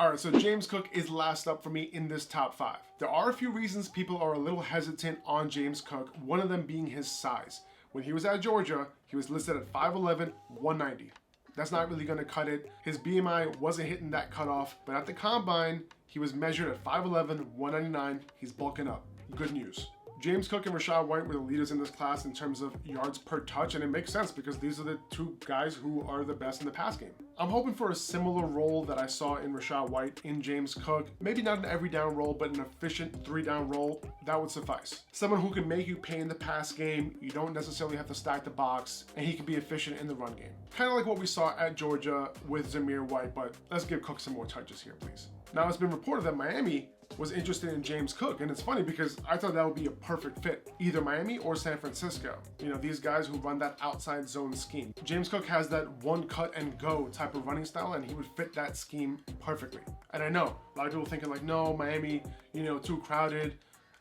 All right, so James Cook is last up for me in this top 5. There are a few reasons people are a little hesitant on James Cook, one of them being his size. When he was at Georgia, he was listed at 5'11", 190. That's not really going to cut it. His BMI wasn't hitting that cutoff, but at the combine, he was measured at 5'11", 199. He's bulking up. Good news. James Cook and Rachaad White were the leaders in this class in terms of yards per touch, and it makes sense because these are the two guys who are the best in the pass game. I'm hoping for a similar role that I saw in Rachaad White in James Cook. Maybe not an every down role, but an efficient 3-down role, that would suffice. Someone who can make you pay in the pass game, you don't necessarily have to stack the box, and he can be efficient in the run game. Kind of like what we saw at Georgia with Zamir White, but let's give Cook some more touches here, please. Now, it's been reported that Miami was interested in James Cook, and it's funny because I thought that would be a perfect fit, either Miami or San Francisco. You know, these guys who run that outside zone scheme. James Cook has that one cut and go type of running style, and he would fit that scheme perfectly. And I know a lot of people thinking like, no, Miami, you know, too crowded.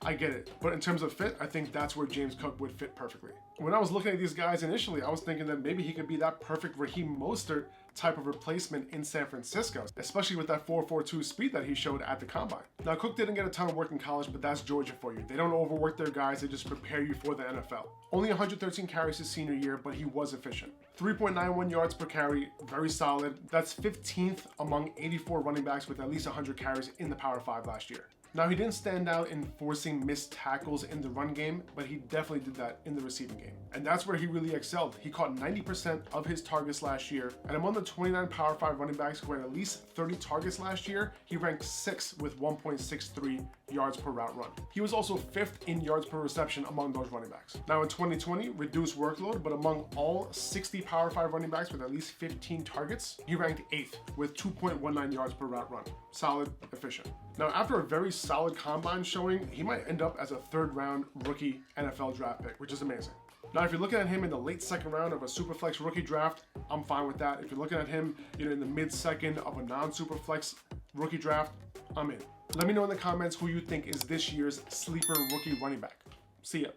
I get it. But in terms of fit, I think that's where James Cook would fit perfectly. When I was looking at these guys initially, I was thinking that maybe he could be that perfect Raheem Mostert type of replacement in San Francisco, especially with that 4.42 speed that he showed at the combine. Now, Cook didn't get a ton of work in college, but that's Georgia for you. They don't overwork their guys, they just prepare you for the NFL. Only 113 carries his senior year, but he was efficient. 3.91 yards per carry, very solid. That's 15th among 84 running backs with at least 100 carries in the Power 5 last year. Now, he didn't stand out in forcing missed tackles in the run game, but he definitely did that in the receiving game. And that's where he really excelled. He caught 90% of his targets last year, and among the 29 Power 5 running backs who had at least 30 targets last year, he ranked 6th with 1.63 yards per route run. He was also 5th in yards per reception among those running backs. Now, in 2020, reduced workload, but among all 60 Power 5 running backs with at least 15 targets, he ranked 8th with 2.19 yards per route run. Solid, efficient. Now, after a very solid combine showing, he might end up as a 3rd-round rookie NFL draft pick, which is amazing. Now, if you're looking at him in the late 2nd round of a Superflex rookie draft, I'm fine with that. If you're looking at him, in the mid-2nd of a non-Superflex rookie draft, I'm in. Let me know in the comments who you think is this year's sleeper rookie running back. See ya.